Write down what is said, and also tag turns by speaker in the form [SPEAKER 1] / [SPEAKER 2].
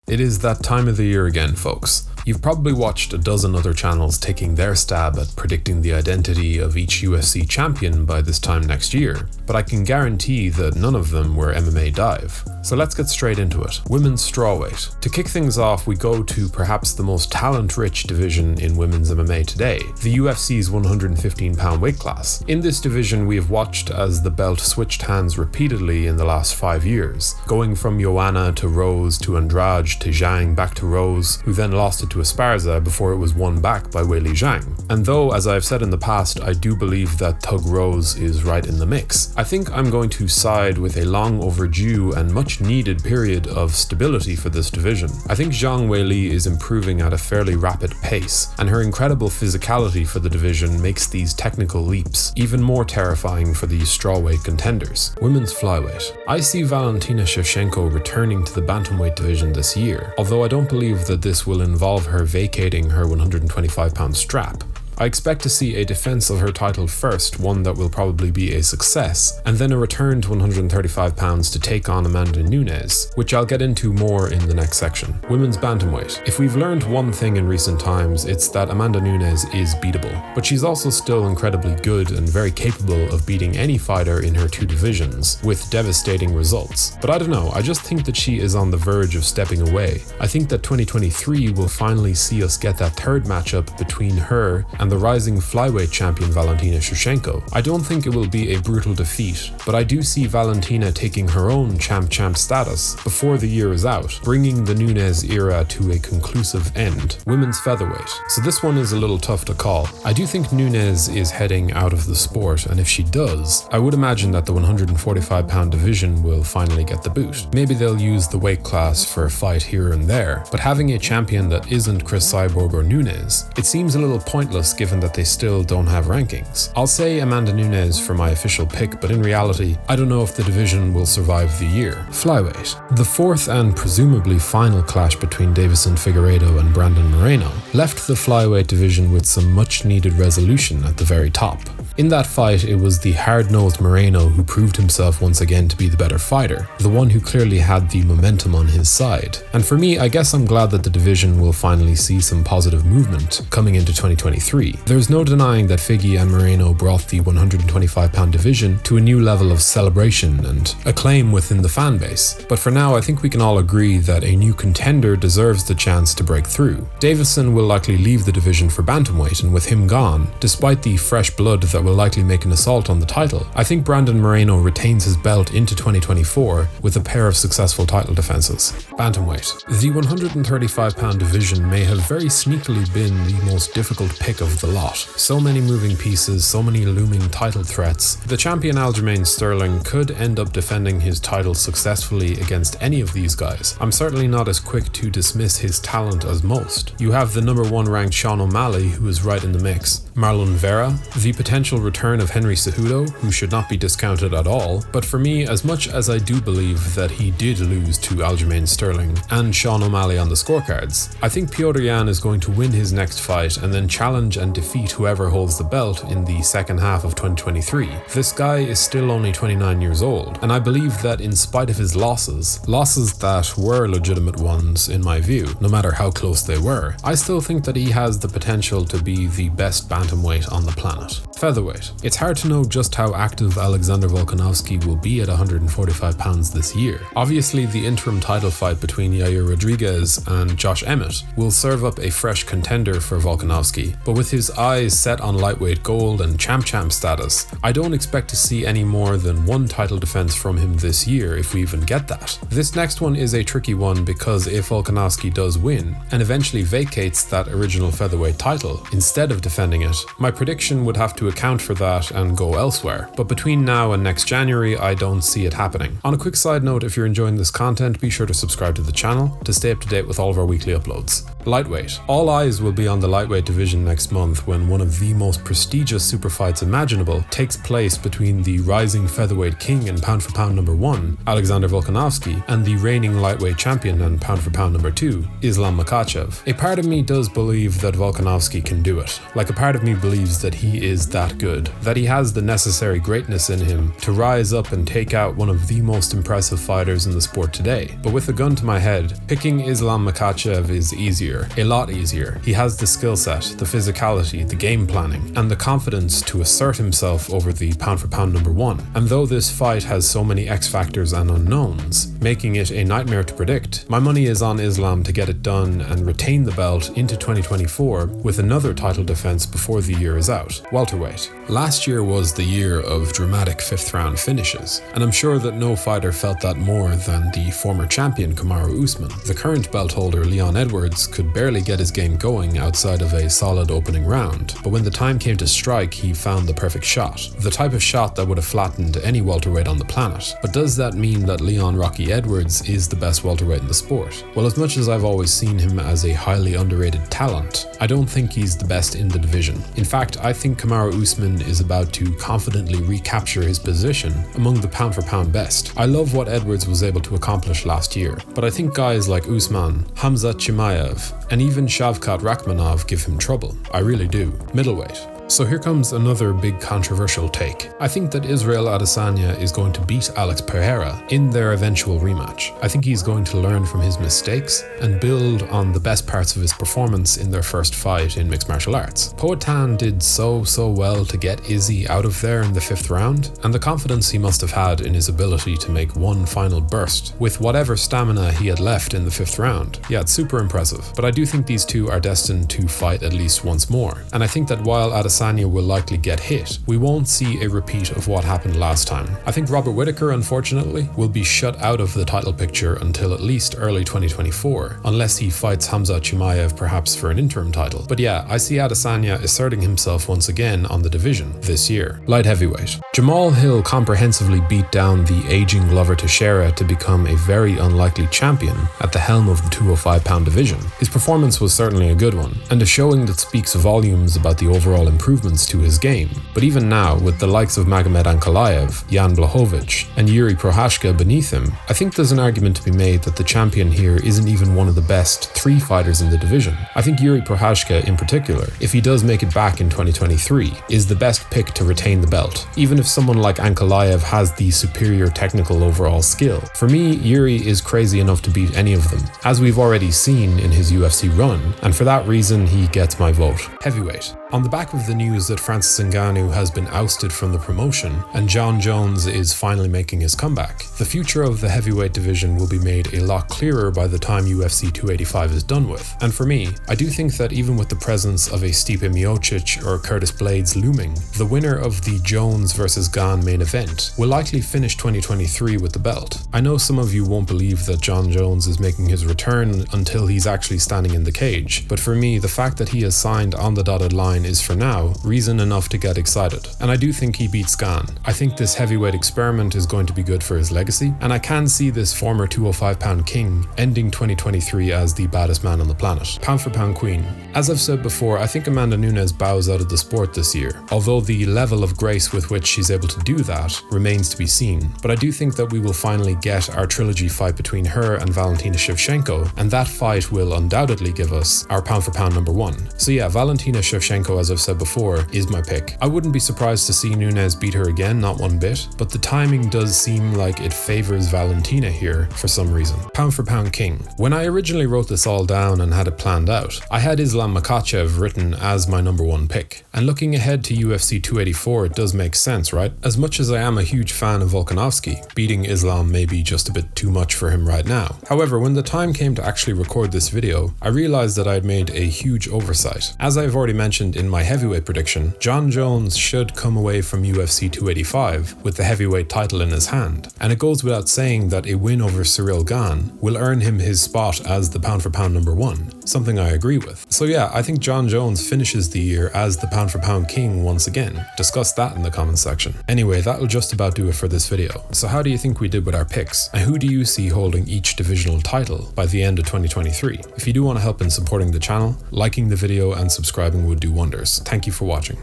[SPEAKER 1] It is that time of the year again, folks. You've probably watched a dozen other channels taking their stab at predicting the identity of each UFC champion by this time next year, but I can guarantee that none of them were MMADive. So let's get straight into it. Women's strawweight. To kick things off, we go to perhaps the most talent-rich division in women's MMA today, the UFC's 115-pound weight class. In this division, we have watched as the belt switched hands repeatedly in the last 5 years, going from Joanna to Rose to Andrade to Zhang back to Rose, who then lost it to Esparza before it was won back by Weili Zhang. And though, as I've said in the past, I do believe that Thug Rose is right in the mix, I think I'm going to side with a long overdue and much needed period of stability for this division. I think Zhang Weili is improving at a fairly rapid pace, and her incredible physicality for the division makes these technical leaps even more terrifying for these strawweight contenders. Women's flyweight. I see Valentina Shevchenko returning to the bantamweight division this year, although I don't believe that this will involve her vacating her 125-pound strap. I expect to see a defense of her title first, one that will probably be a success, and then a return to 135 pounds to take on Amanda Nunes, which I'll get into more in the next section. Women's bantamweight. If we've learned one thing in recent times, it's that Amanda Nunes is beatable, but she's also still incredibly good and very capable of beating any fighter in her two divisions, with devastating results. But I don't know, I just think that she is on the verge of stepping away. I think that 2023 will finally see us get that third matchup between her and the rising flyweight champion Valentina Shevchenko. I don't think it will be a brutal defeat, but I do see Valentina taking her own champ status before the year is out, bringing the Nunes era to a conclusive end. Women's featherweight. So this one is a little tough to call. I do think Nunes is heading out of the sport, and if she does, I would imagine that the 145-pound division will finally get the boot. Maybe they'll use the weight class for a fight here and there, but having a champion that isn't Chris Cyborg or Nunes, it seems a little pointless given that they still don't have rankings. I'll say Amanda Nunes for my official pick, but in reality, I don't know if the division will survive the year. Flyweight. The fourth and presumably final clash between Davison Figueiredo and Brandon Moreno left the flyweight division with some much needed resolution at the very top. In that fight, it was the hard-nosed Moreno who proved himself once again to be the better fighter, the one who clearly had the momentum on his side. And for me, I guess I'm glad that the division will finally see some positive movement coming into 2023. There's no denying that Figgy and Moreno brought the 125-pound division to a new level of celebration and acclaim within the fan base. But for now, I think we can all agree that a new contender deserves the chance to break through. Davison will likely leave the division for bantamweight, and with him gone, despite the fresh blood that will likely make an assault on the title, I think Brandon Moreno retains his belt into 2024 with a pair of successful title defenses. Bantamweight. The 135-pound division may have very sneakily been the most difficult pick of the lot. So many moving pieces, so many looming title threats. The champion Aljamain Sterling could end up defending his title successfully against any of these guys. I'm certainly not as quick to dismiss his talent as most. You have the number 1 ranked Sean O'Malley, who is right in the mix. Marlon Vera, the potential return of Henry Cejudo, who should not be discounted at all, but for me, as much as I do believe that he did lose to Aljamain Sterling and Sean O'Malley on the scorecards, I think Petr Yan is going to win his next fight and then challenge and defeat whoever holds the belt in the second half of 2023. This guy is still only 29 years old, and I believe that in spite of his losses that were legitimate ones in my view, no matter how close they were, I still think that he has the potential to be the best bantamweight on the planet. Featherweight. It's hard to know just how active Alexander Volkanovski will be at 145 pounds this year. Obviously, the interim title fight between Yair Rodriguez and Josh Emmett will serve up a fresh contender for Volkanovski, but with his eyes set on lightweight gold and champ status, I don't expect to see any more than one title defense from him this year if we even get that. This next one is a tricky one because if Volkanovski does win and eventually vacates that original featherweight title instead of defending it, my prediction would have to account for that and go elsewhere. But between now and next January, I don't see it happening. On a quick side note, if you're enjoying this content, be sure to subscribe to the channel to stay up to date with all of our weekly uploads. Lightweight. All eyes will be on the lightweight division next month when one of the most prestigious super fights imaginable takes place between the rising featherweight king and pound for pound number 1, Alexander Volkanovski, and the reigning lightweight champion and pound for pound number 2, Islam Makhachev. A part of me does believe that Volkanovski can do it. Like, a part of me believes that he is that that good, that he has the necessary greatness in him to rise up and take out one of the most impressive fighters in the sport today. But with a gun to my head, picking Islam Makhachev is easier, a lot easier. He has the skill set, the physicality, the game planning, and the confidence to assert himself over the pound for pound number one. And though this fight has so many X factors and unknowns, making it a nightmare to predict, my money is on Islam to get it done and retain the belt into 2024 with another title defense before the year is out, welterweight. Last year was the year of dramatic fifth round finishes, and I'm sure that no fighter felt that more than the former champion Kamaru Usman. The current belt holder Leon Edwards could barely get his game going outside of a solid opening round, but when the time came to strike, he found the perfect shot. The type of shot that would have flattened any welterweight on the planet. But does that mean that Leon Rocky Edwards is the best welterweight in the sport? Well, as much as I've always seen him as a highly underrated talent, I don't think he's the best in the division. In fact, I think Kamaru Usman is about to confidently recapture his position among the pound for pound best. I love what Edwards was able to accomplish last year, but I think guys like Usman, Hamzat Chimaev, and even Shavkat Rakhmonov give him trouble. I really do. Middleweight. So here comes another big controversial take. I think that Israel Adesanya is going to beat Alex Pereira in their eventual rematch. I think he's going to learn from his mistakes and build on the best parts of his performance in their first fight in mixed martial arts. Poatan did so well to get Izzy out of there in the fifth round, and the confidence he must have had in his ability to make one final burst with whatever stamina he had left in the fifth round. Yeah, it's super impressive. But I do think these two are destined to fight at least once more. And I think that while Adesanya will likely get hit, we won't see a repeat of what happened last time. I think Robert Whittaker, unfortunately, will be shut out of the title picture until at least early 2024, unless he fights Hamzat Chimaev perhaps for an interim title. But yeah, I see Adesanya asserting himself once again on the division this year. Light heavyweight. Jamal Hill comprehensively beat down the aging Glover Teixeira to become a very unlikely champion at the helm of the 205-pound division. His performance was certainly a good one, and a showing that speaks volumes about the overall improvements to his game. But even now, with the likes of Magomed Ankalaev, Jan Blachowicz, and Yuri Prochazka beneath him, I think there's an argument to be made that the champion here isn't even one of the best three fighters in the division. I think Yuri Prochazka in particular, if he does make it back in 2023, is the best pick to retain the belt, even if someone like Ankalaev has the superior technical overall skill. For me, Yuri is crazy enough to beat any of them, as we've already seen in his UFC run, and for that reason he gets my vote. Heavyweight. On the back of the news that Francis Ngannou has been ousted from the promotion and Jon Jones is finally making his comeback, the future of the heavyweight division will be made a lot clearer by the time UFC 285 is done with. And for me, I do think that even with the presence of a Stipe Miocic or Curtis Blaydes looming, the winner of the Jones vs Gane main event will likely finish 2023 with the belt. I know some of you won't believe that Jon Jones is making his return until he's actually standing in the cage, but for me, the fact that he has signed on the dotted line is for now reason enough to get excited. And I do think he beats Gane. I think this heavyweight experiment is going to be good for his legacy, and I can see this former 205-pound king ending 2023 as the baddest man on the planet. Pound for pound queen. As I've said before, I think Amanda Nunes bows out of the sport this year, although the level of grace with which she's able to do that remains to be seen. But I do think that we will finally get our trilogy fight between her and Valentina Shevchenko, and that fight will undoubtedly give us our pound for pound number one. So yeah, Valentina Shevchenko, as I've said before, is my pick. I wouldn't be surprised to see Nunes beat her again, not one bit, but the timing does seem like it favors Valentina here for some reason. Pound for pound king. When I originally wrote this all down and had it planned out, I had Islam Makhachev written as my number one pick. And looking ahead to UFC 284, it does make sense, right? As much as I am a huge fan of Volkanovski, beating Islam may be just a bit too much for him right now. However, when the time came to actually record this video, I realized that I'd made a huge oversight. As I've already mentioned in my heavyweight prediction, Jon Jones should come away from UFC 285 with the heavyweight title in his hand, and it goes without saying that a win over Cyril Gane will earn him his spot as the pound for pound number one, something I agree with. So yeah, I think Jon Jones finishes the year as the pound for pound king once again. Discuss that in the comments section. Anyway, that'll just about do it for this video. So how do you think we did with our picks, and who do you see holding each divisional title by the end of 2023? If you do want to help in supporting the channel, liking the video and subscribing would do wonders. Thank you for watching.